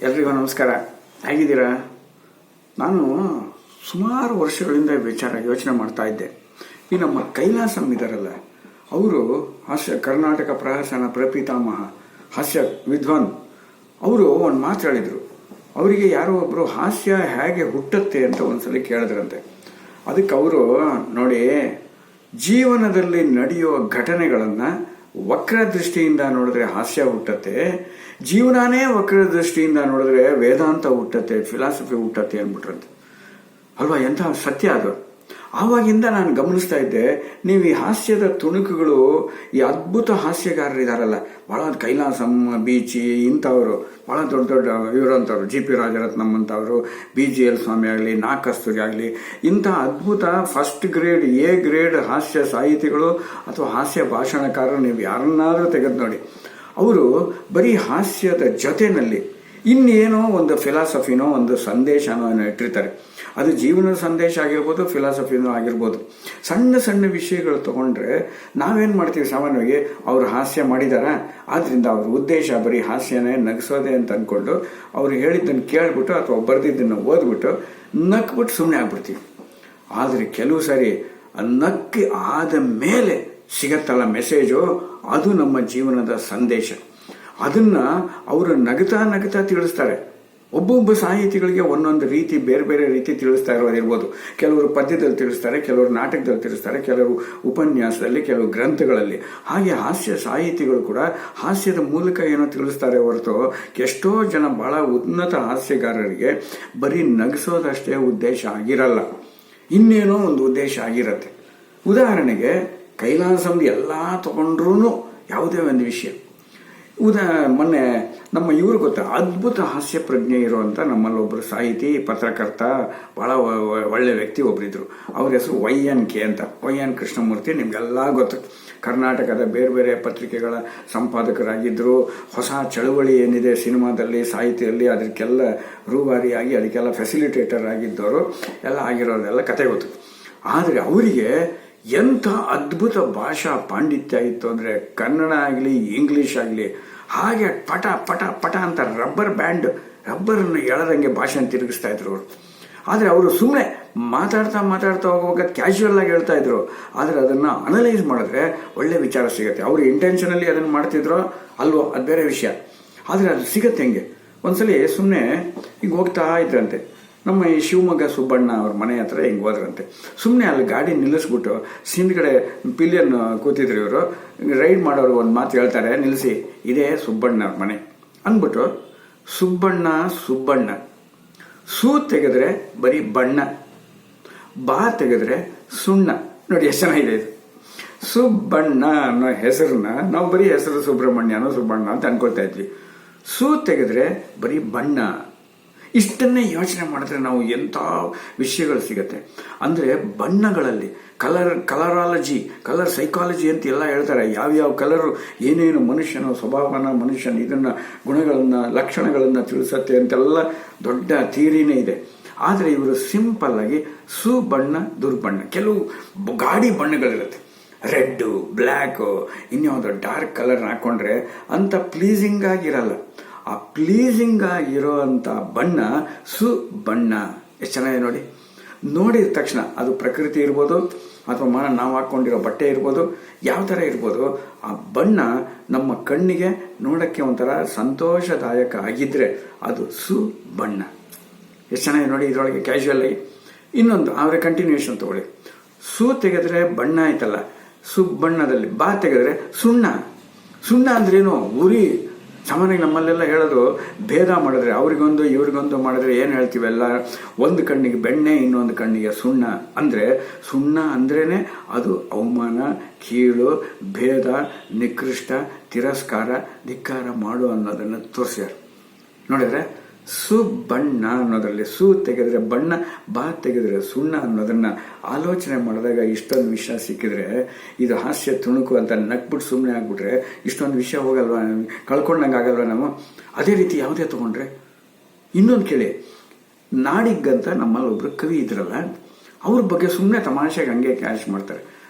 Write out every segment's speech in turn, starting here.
ಎಲ್ರಿಗೂ ನಮಸ್ಕಾರ. ಹೇಗಿದ್ದೀರಾ? ನಾನು ಸುಮಾರು ವರ್ಷಗಳಿಂದ ಯೋಚನೆ ಮಾಡ್ತಾ ಇದ್ದೆ. ಈ ನಮ್ಮ ಕೈಲಾಸಂ ಇದಾರಲ್ಲ, ಅವರು ಹಾಸ್ಯ ಕರ್ನಾಟಕ ಪ್ರಹಸನ ಪ್ರಪಿತಾಮಹ ಹಾಸ್ಯ ವಿದ್ವಾನ್. ಅವರು ಒಂದು ಮಾತು ಹೇಳಿದ್ರು. ಅವರಿಗೆ ಯಾರೋ ಒಬ್ರು ಹಾಸ್ಯ ಹೇಗೆ ಹುಟ್ಟುತ್ತೆ ಅಂತ ಒಂದ್ಸಲಿ ಕೇಳಿದ್ರಂತೆ. ಅದಕ್ಕೆ ಅವರು, ನೋಡಿ, ಜೀವನದಲ್ಲಿ ನಡೆಯುವ ಘಟನೆಗಳನ್ನ ವಕ್ರ ದೃಷ್ಟಿಯಿಂದ ನೋಡಿದ್ರೆ ಹಾಸ್ಯ ಹುಟ್ಟತ್ತೆ, ಜೀವನಾನೇ ವಕ್ರ ದೃಷ್ಟಿಯಿಂದ ನೋಡಿದ್ರೆ ವೇದಾಂತ ಹುಟ್ಟತ್ತೆ, ಫಿಲಾಸಫಿ ಹುಟ್ಟತ್ತೆ ಅಂದ್ಬಿಟ್ರಂತೆ. ಅಲ್ವಾ? ಎಂಥ ಸತ್ಯ ಅದು. ಆವಾಗಿಂದ ನಾನು ಗಮನಿಸ್ತಾ ಇದ್ದೆ, ನೀವು ಈ ಹಾಸ್ಯದ ತುಣುಕುಗಳು, ಈ ಅದ್ಭುತ ಹಾಸ್ಯಗಾರರಿದಾರಲ್ಲ, ಬಹಳ ಕೈಲಾಸಂ, ಬೀಚಿ ಇಂಥವರು, ಬಹಳ ದೊಡ್ಡ ದೊಡ್ಡ ಇವರಂಥವ್ರು, ಜಿ.ಪಿ. ರಾಜರತ್ನಂ ಅಂತವರು, ಬಿ.ಜಿ.ಎಲ್. ಸ್ವಾಮಿ ಆಗಲಿ, ನಾ ಕಸ್ತೂರಿ ಆಗಲಿ, ಇಂಥ ಅದ್ಭುತ ಫಸ್ಟ್ ಗ್ರೇಡ್, ಎ ಗ್ರೇಡ್ ಹಾಸ್ಯ ಸಾಹಿತಿಗಳು ಅಥವಾ ಹಾಸ್ಯ ಭಾಷಣಕಾರರು ನೀವು ಯಾರನ್ನಾದ್ರೂ ತೆಗೆದು ನೋಡಿ, ಅವರು ಬರೀ ಹಾಸ್ಯದ ಜೊತೆನಲ್ಲಿ ಇನ್ನೇನೋ ಒಂದು ಫಿಲಾಸಫಿನೋ ಒಂದು ಸಂದೇಶನೋ ಇಟ್ಟಿರ್ತಾರೆ. ಅದು ಜೀವನದ ಸಂದೇಶ ಆಗಿರ್ಬೋದು, ಫಿಲಾಸಫಿನೋ ಆಗಿರ್ಬೋದು. ಸಣ್ಣ ಸಣ್ಣ ವಿಷಯಗಳು ತಗೊಂಡ್ರೆ ನಾವೇನು ಮಾಡ್ತೀವಿ ಸಾಮಾನ್ಯವಾಗಿ, ಅವರು ಹಾಸ್ಯ ಮಾಡಿದಾರ, ಆದ್ರಿಂದ ಅವ್ರ ಉದ್ದೇಶ ಬರೀ ಹಾಸ್ಯನೇ, ನಗಿಸೋದೆ ಅಂತ ಅಂದ್ಕೊಂಡು ಅವ್ರು ಹೇಳಿದ್ದನ್ನು ಕೇಳ್ಬಿಟ್ಟು ಅಥವಾ ಬರೆದಿದ್ದನ್ನು ಓದ್ಬಿಟ್ಟು ನಕ್ಬಿಟ್ಟು ಸುಮ್ಮನೆ ಆಗ್ಬಿಡ್ತೀವಿ. ಆದರೆ ಕೆಲವು ಸಾರಿ ನಕ್ಕಿ ಆದ ಮೇಲೆ ಸಿಗತ್ತಲ್ಲ ಮೆಸೇಜು, ಅದು ನಮ್ಮ ಜೀವನದ ಸಂದೇಶ. ಅದನ್ನ ಅವರು ನಗತಾ ನಗತಾ ತಿಳಿಸ್ತಾರೆ. ಒಬ್ಬೊಬ್ಬ ಸಾಹಿತಿಗಳಿಗೆ ಒಂದೊಂದು ರೀತಿ, ಬೇರೆ ಬೇರೆ ರೀತಿ ತಿಳಿಸ್ತಾ ಇರೋದಿರ್ಬೋದು. ಕೆಲವರು ಪದ್ಯದಲ್ಲಿ ತಿಳಿಸ್ತಾರೆ, ಕೆಲವರು ನಾಟಕದಲ್ಲಿ ತಿಳಿಸ್ತಾರೆ, ಕೆಲವರು ಉಪನ್ಯಾಸದಲ್ಲಿ, ಕೆಲವು ಗ್ರಂಥಗಳಲ್ಲಿ. ಹಾಗೆ ಹಾಸ್ಯ ಸಾಹಿತಿಗಳು ಕೂಡ ಹಾಸ್ಯದ ಮೂಲಕ ಏನೋ ತಿಳಿಸ್ತಾರೆ ಹೊರತು, ಎಷ್ಟೋ ಜನ ಬಹಳ ಉನ್ನತ ಹಾಸ್ಯಗಾರರಿಗೆ ಬರೀ ನಗಿಸೋದಷ್ಟೇ ಉದ್ದೇಶ ಆಗಿರಲ್ಲ, ಇನ್ನೇನೋ ಒಂದು ಉದ್ದೇಶ ಆಗಿರತ್ತೆ. ಉದಾಹರಣೆಗೆ ಕೈಲಾಸಂ ಎಲ್ಲ ತಗೊಂಡ್ರೂ ಯಾವುದೇ ಒಂದು ವಿಷಯ, ಮೊನ್ನೆ ನಮ್ಮ ಇವರು ಗೊತ್ತಾ, ಅದ್ಭುತ ಹಾಸ್ಯ ಪ್ರಜ್ಞೆ ಇರುವಂತ ನಮ್ಮಲ್ಲಿ ಒಬ್ಬರು ಸಾಹಿತಿ, ಪತ್ರಕರ್ತ, ಬಹಳ ಒಳ್ಳೆ ವ್ಯಕ್ತಿ ಒಬ್ಬರಿದ್ರು. ಅವ್ರ ಹೆಸರು ವೈ.ಎನ್.ಕೆ. ಅಂತ, ವೈ.ಎನ್. ಕೃಷ್ಣಮೂರ್ತಿ. ನಿಮ್ಗೆಲ್ಲ ಗೊತ್ತು. ಕರ್ನಾಟಕದ ಬೇರೆ ಬೇರೆ ಪತ್ರಿಕೆಗಳ ಸಂಪಾದಕರಾಗಿದ್ದರು. ಹೊಸ ಚಳವಳಿ ಏನಿದೆ ಸಿನಿಮಾದಲ್ಲಿ, ಸಾಹಿತ್ಯದಲ್ಲಿ, ಅದಕ್ಕೆಲ್ಲ ರೂವಾರಿಯಾಗಿ ಅದಕ್ಕೆಲ್ಲ ಫೆಸಿಲಿಟೇಟರ್ ಆಗಿದ್ದವರು ಎಲ್ಲ ಆಗಿರೋರೆಲ್ಲ ಕತೆ ಗೊತ್ತು. ಆದರೆ ಅವರಿಗೆ ಎಂಥ ಅದ್ಭುತ ಭಾಷಾ ಪಾಂಡಿತ್ಯ ಇತ್ತು ಅಂದರೆ, ಕನ್ನಡ ಆಗಲಿ ಇಂಗ್ಲಿಷ್ ಆಗಲಿ ಹಾಗೆ ಪಟ ಪಟ ಪಟ ಅಂತ ರಬ್ಬರನ್ನು ಎಳದಂಗೆ ಭಾಷೆನ ತಿರುಗಿಸ್ತಾ ಇದ್ರು ಅವರು. ಆದರೆ ಅವರು ಸುಮ್ಮನೆ ಮಾತಾಡ್ತಾ ಹೋಗುವಾಗ ಕ್ಯಾಶುವಲ್ ಆಗಿ ಹೇಳ್ತಾ ಇದ್ರು. ಆದರೆ ಅದನ್ನು ಅನಲೈಸ್ ಮಾಡಿದ್ರೆ ಒಳ್ಳೆ ವಿಚಾರ ಸಿಗುತ್ತೆ. ಅವರು ಇಂಟೆನ್ಷನಲ್ಲಿ ಅದನ್ನು ಮಾಡ್ತಿದ್ರೋ ಅಲ್ವೋ ಅದು ಬೇರೆ ವಿಷಯ, ಆದರೆ ಅದು ಸಿಗತ್ತೆ ಹೆಂಗೆ. ಒಂದ್ಸಲಿ ಸುಮ್ಮನೆ ಹಿಂಗೆ ಹೋಗ್ತಾ ಇದ್ರಂತೆ, ನಮ್ಮ ಈ ಶಿವಮೊಗ್ಗ ಸುಬ್ಬಣ್ಣ ಅವ್ರ ಮನೆ ಹತ್ರ ಹಿಂಗೆ ಹೋದ್ರಂತೆ. ಸುಮ್ಮನೆ ಅಲ್ಲಿ ಗಾಡಿ ನಿಲ್ಲಿಸ್ಬಿಟ್ಟು ಹಿಂದ್ಗಡೆ ಪಿಲಿಯನ್ ಕೂತಿದ್ರು ಇವರು, ರೈಡ್ ಮಾಡೋರು ಒಂದು ಮಾತು ಹೇಳ್ತಾರೆ, ನಿಲ್ಲಿಸಿ, ಇದೇ ಸುಬ್ಬಣ್ಣ ಅವ್ರ ಮನೆ ಅಂದ್ಬಿಟ್ಟು, ಸುಬ್ಬಣ್ಣ ಸೂ ತೆಗೆದ್ರೆ ಬರೀ ಬಣ್ಣ, ಬಾ ತೆಗೆದ್ರೆ ಸುಣ್ಣ. ನೋಡಿ ಎಷ್ಟು ಚೆನ್ನಾಗಿದೆ ಇದು. ಸುಬ್ಬಣ್ಣ ಅನ್ನೋ ಹೆಸರನ್ನ ನಾವು ಬರೀ ಹೆಸರು ಸುಬ್ರಹ್ಮಣ್ಯನೋ ಸುಬ್ಬಣ್ಣ ಅಂತ ಅನ್ಕೊಳ್ತಾ ಇದ್ವಿ. ಸೂ ತೆಗೆದ್ರೆ ಬರೀ ಬಣ್ಣ. ಇಷ್ಟನ್ನೇ ಯೋಚನೆ ಮಾಡಿದ್ರೆ ನಾವು ಎಂಥ ವಿಷಯಗಳು ಸಿಗತ್ತೆ ಅಂದರೆ, ಬಣ್ಣಗಳಲ್ಲಿ ಕಲರಾಲಜಿ, ಕಲರ್ ಸೈಕಾಲಜಿ ಅಂತ ಎಲ್ಲ ಹೇಳ್ತಾರೆ. ಯಾವ್ಯಾವ ಕಲರು ಏನೇನು ಮನುಷ್ಯನ ಸ್ವಭಾವನ, ಮನುಷ್ಯನ ಇದನ್ನ ಗುಣಗಳನ್ನ, ಲಕ್ಷಣಗಳನ್ನ ತಿಳಿಸತ್ತೆ ಅಂತೆಲ್ಲ ದೊಡ್ಡ ಥಿಯರಿನೇ ಇದೆ. ಆದರೆ ಇವರು ಸಿಂಪಲ್ ಆಗಿ ಸುಬಣ್ಣ, ದುರ್ಬಣ್ಣ, ಕೆಲವು ಗಾಡಿ ಬಣ್ಣಗಳಿರುತ್ತೆ, ರೆಡ್ಡು, ಬ್ಲ್ಯಾಕು, ಇನ್ಯಾವುದೋ ಡಾರ್ಕ್ ಕಲರ್ ಹಾಕೊಂಡ್ರೆ ಅಂತ ಪ್ಲೀಸಿಂಗ್ ಆಗಿರಲ್ಲ. ಆ ಪ್ಲೀಸಿಂಗ್ ಆಗಿರೋ ಅಂತ ಬಣ್ಣ ಸುಬಣ್ಣ. ಎಷ್ಟು ಚೆನ್ನಾಗಿದೆ ನೋಡಿ. ನೋಡಿದ ತಕ್ಷಣ ಅದು ಪ್ರಕೃತಿ ಇರ್ಬೋದು ಅಥವಾ ನಾವು ಹಾಕೊಂಡಿರೋ ಬಟ್ಟೆ ಇರ್ಬೋದು, ಯಾವ ಥರ ಇರ್ಬೋದು, ಆ ಬಣ್ಣ ನಮ್ಮ ಕಣ್ಣಿಗೆ ನೋಡಕ್ಕೆ ಒಂಥರ ಸಂತೋಷದಾಯಕ ಆಗಿದ್ರೆ ಅದು ಸುಬಣ್ಣ. ಎಷ್ಟು ಚೆನ್ನಾಗಿದೆ ನೋಡಿ. ಇದರೊಳಗೆ ಕ್ಯಾಶುವಲ್ ಆಗಿ ಇನ್ನೊಂದು ಅವರ ಕಂಟಿನ್ಯೂಷನ್ ತಗೊಳ್ಳಿ. ಸೂ ತೆಗೆದ್ರೆ ಬಣ್ಣ ಆಯ್ತಲ್ಲ, ಸುಬ್ಬಣ್ಣದಲ್ಲಿ ಬಾ ತೆಗೆದ್ರೆ ಸುಣ್ಣ ಅಂದ್ರೇನು? ಉರಿ. ಸಾಮಾನ್ಯವಾಗಿ ನಮ್ಮಲ್ಲೆಲ್ಲ ಹೇಳೋದು, ಭೇದ ಮಾಡಿದ್ರೆ ಅವ್ರಿಗೊಂದು ಇವ್ರಿಗೊಂದು ಮಾಡಿದ್ರೆ ಏನು ಹೇಳ್ತೀವೆಲ್ಲ, ಒಂದು ಕಣ್ಣಿಗೆ ಬೆಣ್ಣೆ, ಇನ್ನೊಂದು ಕಣ್ಣಿಗೆ ಸುಣ್ಣ. ಅಂದರೆ ಸುಣ್ಣ ಅಂದ್ರೇನೆ ಅದು ಅವಮಾನ, ಕೀಳು, ಭೇದ, ನಿಕೃಷ್ಟ, ತಿರಸ್ಕಾರ, ಧಿಕ್ಕಾರ ಮಾಡು ಅನ್ನೋದನ್ನು ತೋರಿಸ್ಯಾರ. ನೋಡಿದ್ರೆ ಸುಬಣ್ಣ ಅನ್ನೋದ್ರಲ್ಲಿ ಸೂ ತೆಗೆದ್ರೆ ಬಣ್ಣ, ಬಾ ತೆಗೆದ್ರೆ ಸುಣ್ಣ ಅನ್ನೋದನ್ನ ಆಲೋಚನೆ ಮಾಡಿದಾಗ ಇಷ್ಟೊಂದು ವಿಷಯ ಸಿಕ್ಕಿದ್ರೆ, ಇದು ಹಾಸ್ಯ ತುಣುಕು ಅಂತ ನಕ್ಬಿಟ್ಟು ಸುಮ್ಮನೆ ಆಗ್ಬಿಟ್ರೆ ಇಷ್ಟೊಂದು ವಿಷಯ ಹೋಗಲ್ವಾ, ಕಳ್ಕೊಂಡಂಗೆ ಆಗಲ್ವಾ ನಾವು? ಅದೇ ರೀತಿ ಯಾವುದೇ ತಗೊಂಡ್ರೆ ಇನ್ನೊಂದು ಕೇಳಿ, ನಾಡಿಗಂತ ನಮ್ಮಲ್ಲಿ ಒಬ್ರು ಕವಿ ಇದ್ರಲ್ಲ, ಅವ್ರ ಬಗ್ಗೆ ಸುಮ್ಮನೆ ತಮಾಷೆಗೆ ಹಂಗೆ ಕ್ಯಾಚ್ ಮಾಡ್ತಾರೆ.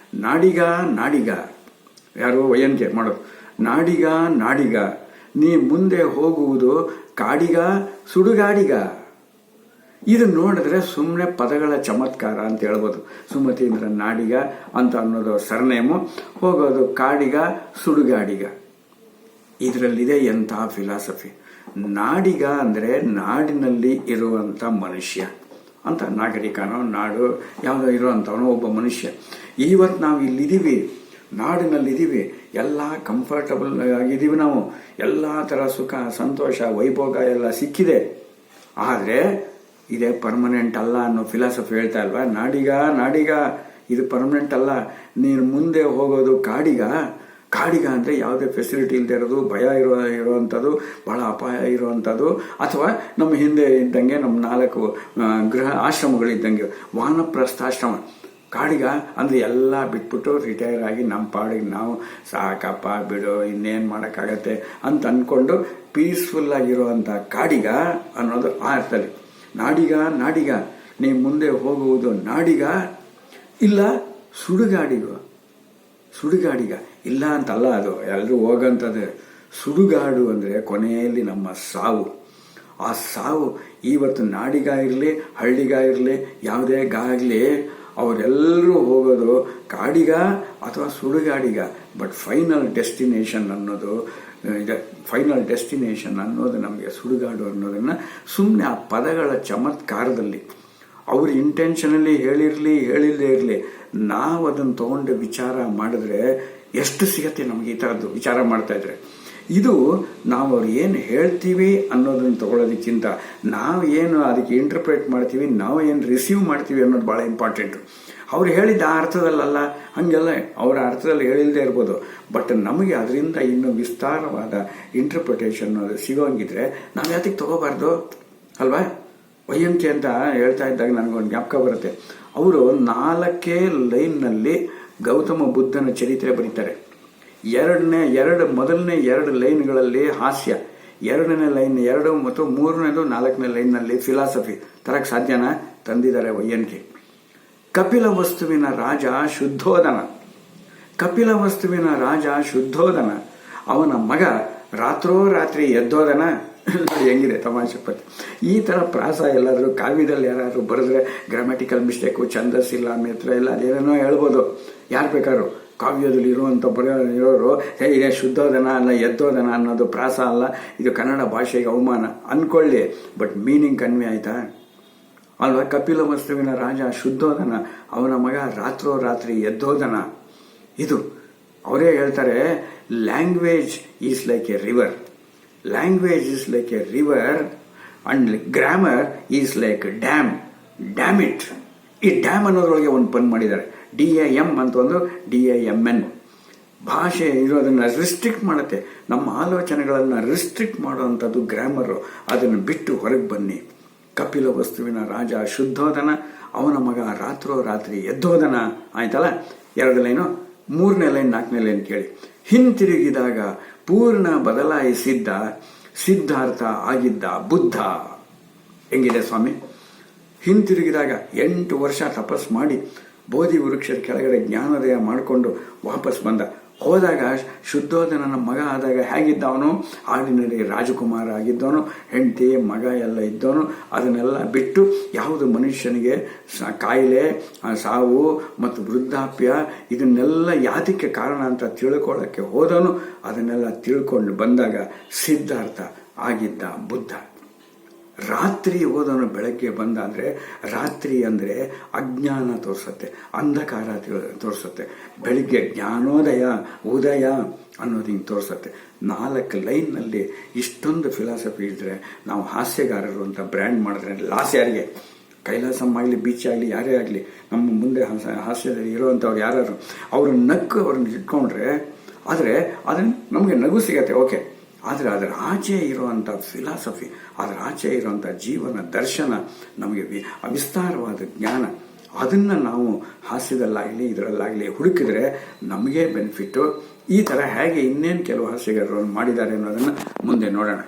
ನಾಡಿಗ ಯಾರು ವೈ.ಎನ್.ಕೆ. ಮಾಡೋದು, ನಾಡಿಗ ನೀ ಮುಂದೆ ಹೋಗುವುದು ಕಾಡಿಗ ಸುಡುಗಾಡಿಗ. ಇದು ನೋಡಿದ್ರೆ ಸುಮ್ಮನೆ ಪದಗಳ ಚಮತ್ಕಾರ ಅಂತ ಹೇಳ್ಬೋದು. ಸುಮತೀಂದ್ರ ನಾಡಿಗ ಅಂತ ಅನ್ನೋದು ಸರ್ನೇಮು, ಹೋಗೋದು ಕಾಡಿಗ ಸುಡುಗಾಡಿಗ. ಇದರಲ್ಲಿದೆ ಎಂಥ ಫಿಲಾಸಫಿ. ನಾಡಿಗ ಅಂದರೆ ನಾಡಿನಲ್ಲಿ ಇರುವಂಥ ಮನುಷ್ಯ ಅಂತ, ನಾಗರಿಕನೋ ನಾಡು ಯಾವುದೋ ಇರುವಂಥವನೋ ಒಬ್ಬ ಮನುಷ್ಯ. ಇವತ್ತು ನಾವು ಇಲ್ಲಿದ್ದೀವಿ, ನಾಡಿನಲ್ಲಿದ್ದೀವಿ, ಎಲ್ಲ ಕಂಫರ್ಟಬಲ್ ಆಗಿದ್ದೀವಿ, ನಾವು ಎಲ್ಲ ಥರ ಸುಖ ಸಂತೋಷ ವೈಭೋಗ ಎಲ್ಲ ಸಿಕ್ಕಿದೆ. ಆದರೆ ಇದೇ ಪರ್ಮನೆಂಟ್ ಅಲ್ಲ ಅನ್ನೋ ಫಿಲಾಸಫಿ ಹೇಳ್ತಾ ಇಲ್ವಾ? ನಾಡಿಗ ಇದು ಪರ್ಮನೆಂಟ್ ಅಲ್ಲ, ನೀನು ಮುಂದೆ ಹೋಗೋದು ಕಾಡಿಗ. ಕಾಡಿಗ ಅಂದರೆ ಯಾವುದೇ ಫೆಸಿಲಿಟಿ ಇಲ್ಲದೆ ಇರೋದು, ಭಯ ಇರುವಂಥದ್ದು, ಬಹಳ ಅಪಾಯ ಇರುವಂಥದ್ದು, ಅಥವಾ ನಮ್ಮ ಹಿಂದೆ ಇದ್ದಂಗೆ ನಮ್ಮ 4 ಗೃಹ ಆಶ್ರಮಗಳಿದ್ದಂಗೆ ವಾನಪ್ರಸ್ಥಾಶ್ರಮ. ಕಾಡಿಗ ಅಂದರೆ ಎಲ್ಲ ಬಿಟ್ಬಿಟ್ಟು ರಿಟೈರ್ ಆಗಿ ನಮ್ಮ ಪಾಡಿಗೆ ನಾವು ಸಾಕಪ್ಪ ಬಿಡು ಇನ್ನೇನು ಮಾಡೋಕ್ಕಾಗತ್ತೆ ಅಂತ ಅಂದ್ಕೊಂಡು ಪೀಸ್ಫುಲ್ ಆಗಿರುವಂಥ ಕಾಡಿಗ ಅನ್ನೋದು ಆ ಅರ್ಥದಲ್ಲಿ. ನಾಡಿಗ ನೀ ಮುಂದೆ ಹೋಗುವುದು ನಾಡಿಗ ಇಲ್ಲ ಸುಡುಗಾಡಿಗ ಇಲ್ಲ ಅಂತಲ್ಲ, ಅದು ಎಲ್ಲರೂ ಹೋಗಂಥದ್ದು. ಸುಡುಗಾಡು ಅಂದರೆ ಕೊನೆಯಲ್ಲಿ ನಮ್ಮ ಸಾವು. ಆ ಸಾವು ಇವತ್ತು ನಾಡಿಗ ಇರಲಿ ಹಳ್ಳಿಗ ಇರಲಿ ಯಾವುದೇ ಆಗಲಿ ಅವರೆಲ್ಲರೂ ಹೋಗೋದು ಕಾಡಿಗ ಅಥವಾ ಸುಡುಗಾಡಿಗ. ಬಟ್ ಫೈನಲ್ ಡೆಸ್ಟಿನೇಷನ್ ಅನ್ನೋದು ನಮಗೆ ಸುಡುಗಾಡು ಅನ್ನೋದನ್ನು ಸುಮ್ಮನೆ ಆ ಪದಗಳ ಚಮತ್ಕಾರದಲ್ಲಿ ಅವ್ರು ಇಂಟೆನ್ಷನಲ್ಲಿ ಹೇಳಿಲ್ಲದೆ ಇರಲಿ, ನಾವು ಅದನ್ನು ತಗೊಂಡು ವಿಚಾರ ಮಾಡಿದ್ರೆ ಎಷ್ಟು ಸಿಗತ್ತೆ ನಮಗೆ. ಈ ಥರದ್ದು ವಿಚಾರ ಮಾಡ್ತಾ ಇದ್ರೆ ಇದು ನಾವು ಅವ್ರು ಏನು ಹೇಳ್ತೀವಿ ಅನ್ನೋದನ್ನು ತಗೊಳ್ಳೋದಕ್ಕಿಂತ ನಾವು ಏನು ಅದಕ್ಕೆ ಇಂಟರ್ಪ್ರೇಟ್ ಮಾಡ್ತೀವಿ, ನಾವು ಏನು ರಿಸೀವ್ ಮಾಡ್ತೀವಿ ಅನ್ನೋದು ಭಾಳ ಇಂಪಾರ್ಟೆಂಟು. ಅವ್ರು ಹೇಳಿದ ಆ ಅರ್ಥದಲ್ಲ, ಹಂಗೆಲ್ಲ ಅವರ ಅರ್ಥದಲ್ಲಿ ಹೇಳಿಲ್ಲದೆ ಇರ್ಬೋದು, ಬಟ್ ನಮಗೆ ಅದರಿಂದ ಇನ್ನೂ ವಿಸ್ತಾರವಾದ ಇಂಟರ್ಪ್ರಿಟೇಷನ್ ಸಿಗೋಂಗಿದ್ರೆ ನಾವು ಯಾತಕ್ಕೆ ತಗೋಬಾರ್ದು ಅಲ್ವಾ? ವೈಯಂತಿ ಅಂತ ಹೇಳ್ತಾ ಇದ್ದಾಗ ನನಗೊಂದು ಜ್ಞಾಪಕ ಬರುತ್ತೆ. ಅವರು 4 ಲೈನ್ನಲ್ಲಿ ಗೌತಮ ಬುದ್ಧನ ಚರಿತ್ರೆ ಬರೀತಾರೆ. ಮೊದಲನೇ 2 ಲೈನ್ಗಳಲ್ಲಿ ಹಾಸ್ಯ, 2ನೇ ಲೈನ್ 2 ಮತ್ತು 3ನೇದು 4ನೇ ಲೈನ್ನಲ್ಲಿ ಫಿಲಾಸಫಿ ತರಕ್ಕೆ ಸಾಧ್ಯನಾ? ತಂದಿದ್ದಾರೆ ವೈಯಂತಿ. ಕಪಿಲ ವಸ್ತುವಿನ ರಾಜ ಶುದ್ಧೋಧನ ಅವನ ಮಗ ರಾತ್ರೋರಾತ್ರಿ ಎದ್ದೋದನ. ನೋಡಿ ಹೆಂಗಿದೆ ತಮಾಷೆ ಪತಿ. ಈ ಥರ ಪ್ರಾಸ ಎಲ್ಲಾದರೂ ಕಾವ್ಯದಲ್ಲಿ ಯಾರಾದರೂ ಬರೆದ್ರೆ ಗ್ರಾಮ್ಯಾಟಿಕಲ್ ಮಿಸ್ಟೇಕು, ಛಂದಸ್ಸಿಲ್ಲ, ಮಿತ್ರ ಇಲ್ಲ, ಅದೇನೇನೋ ಹೇಳ್ಬೋದು ಯಾರು ಬೇಕಾದ್ರು. ಕಾವ್ಯದಲ್ಲಿ ಇರುವಂಥ ಇರೋರು ಇದೇ ಶುದ್ಧೋಧನ ಅಲ್ಲ ಎದ್ದೋದನ ಅನ್ನೋದು ಪ್ರಾಸ ಅಲ್ಲ, ಇದು ಕನ್ನಡ ಭಾಷೆಗೆ ಅವಮಾನ ಅಂದ್ಕೊಳ್ಳಿ, ಬಟ್ ಮೀನಿಂಗ್ ಕನ್ವೆ ಆಯ್ತಾ ಅಲ್ವಾ? ಕಪಿಲ ವಸ್ತುವಿನ ರಾಜ ಶುದ್ಧೋಧನ ಅವನ ಮಗ ರಾತ್ರೋರಾತ್ರಿ ಎದ್ದೋದನ. ಇದು ಅವರೇ ಹೇಳ್ತಾರೆ, language is like A river and grammar is like dam it. ಈ ಡ್ಯಾಮ್ ಅನ್ನೋದ್ರೊಳಗೆ ಒಂದು ಪನ್ ಮಾಡಿದ್ದಾರೆ, DAM ಅಂತ ಒಂದು DAMN. ಭಾಷೆ ಇರೋದನ್ನು ರಿಸ್ಟ್ರಿಕ್ಟ್ ಮಾಡುತ್ತೆ, ನಮ್ಮ ಆಲೋಚನೆಗಳನ್ನು ರಿಸ್ಟ್ರಿಕ್ಟ್ ಮಾಡುವಂಥದ್ದು ಗ್ರಾಮರು. ಅದನ್ನು ಬಿಟ್ಟು ಹೊರಗೆ ಬನ್ನಿ. ಕಪಿಲ ವಸ್ತುವಿನ ರಾಜ ಶುದ್ಧೋಧನ ಅವನ ಮಗ ರಾತ್ರೋರಾತ್ರಿ ಎದ್ದೋದನ ಆಯ್ತಲ್ಲ 2 ಲೈನು. 3ನೇ ಲೈನ್ 4ನೇ ಲೈನ್ ಕೇಳಿ. ಹಿಂತಿರುಗಿದಾಗ ಪೂರ್ಣ ಬದಲಾಯಿಸಿದ್ದ ಸಿದ್ಧಾರ್ಥ ಆಗಿದ್ದ ಬುದ್ಧ. ಹೆಂಗಿದೆ ಸ್ವಾಮಿ? ಹಿಂತಿರುಗಿದಾಗ 8 ವರ್ಷ ತಪಸ್ ಮಾಡಿ ಬೋಧಿ ವೃಕ್ಷದ ಕೆಳಗಡೆ ಜ್ಞಾನೋದಯ ಮಾಡಿಕೊಂಡು ವಾಪಸ್ ಹೋದಾಗ ಶುದ್ಧೋಧನನ ಮಗ ಆದಾಗ ಹೇಗಿದ್ದ ಅವನು? ಆರ್ಡಿನರಿ ರಾಜಕುಮಾರ ಆಗಿದ್ದವನು, ಹೆಂಡತಿ ಮಗ ಎಲ್ಲ ಇದ್ದವನು. ಅದನ್ನೆಲ್ಲ ಬಿಟ್ಟು ಯಾವುದು ಮನುಷ್ಯನಿಗೆ ಕಾಯಿಲೆ, ಸಾವು ಮತ್ತು ವೃದ್ಧಾಪ್ಯ ಇದನ್ನೆಲ್ಲ ಯಾತಕ್ಕೆ ಕಾರಣ ಅಂತ ತಿಳ್ಕೊಳ್ಳೋಕ್ಕೆ ಹೋದವನು. ಅದನ್ನೆಲ್ಲ ತಿಳ್ಕೊಂಡು ಬಂದಾಗ ಸಿದ್ಧಾರ್ಥ ಆಗಿದ್ದ ಬುದ್ಧ. ರಾತ್ರಿ ಹೋದವನು ಬೆಳಗ್ಗೆ ಬಂದ ಅಂದರೆ, ರಾತ್ರಿ ಅಂದರೆ ಅಜ್ಞಾನ ತೋರಿಸುತ್ತೆ, ಅಂಧಕಾರ ತೋರಿಸುತ್ತೆ. ಬೆಳಿಗ್ಗೆ ಜ್ಞಾನೋದಯ ಉದಯ ಅನ್ನೋದು ಹಿಂಗೆ ತೋರಿಸುತ್ತೆ. 4 ಲೈನ್ನಲ್ಲಿ ಇಷ್ಟೊಂದು ಫಿಲಾಸಫಿ ಇದ್ದರೆ ನಾವು ಹಾಸ್ಯಗಾರರು ಅಂತ ಬ್ರ್ಯಾಂಡ್ ಮಾಡಿದ್ರೆ ಲಾಸ್ ಯಾರಿಗೆ? ಕೈಲಾಸಮ್ಮ ಆಗಲಿ, ಬೀಚ್ ಆಗಲಿ, ಯಾರೇ ಆಗಲಿ, ನಮ್ಮ ಮುಂದೆ ಹಾಸ್ಯದಲ್ಲಿ ಇರೋವಂಥವ್ರು ಯಾರು ಅವರು ನಕ್ಕು ಅವ್ರನ್ನ ಇಟ್ಕೊಂಡ್ರೆ ಆದರೆ ಅದನ್ನು ನಮಗೆ ನಗು ಸಿಗತ್ತೆ, ಓಕೆ. ಆದರೆ ಅದರ ಆಚೆ ಇರುವಂಥ ಫಿಲಾಸಫಿ, ಅದರ ಆಚೆ ಇರುವಂಥ ಜೀವನ ದರ್ಶನ, ನಮಗೆ ವಿಸ್ತಾರವಾದ ಜ್ಞಾನ, ಅದನ್ನು ನಾವು ಹಾಸ್ಯದಲ್ಲಾಗಲಿ ಇದರಲ್ಲಾಗಲಿ ಹುಡುಕಿದ್ರೆ ನಮಗೆ ಬೆನಿಫಿಟ್ಟು. ಈ ಥರ ಹೇಗೆ ಇನ್ನೇನು ಕೆಲವು ಹಾಸ್ಯಗಾರರು ಮಾಡಿದ್ದಾರೆ ಅನ್ನೋದನ್ನು ಮುಂದೆ ನೋಡೋಣ.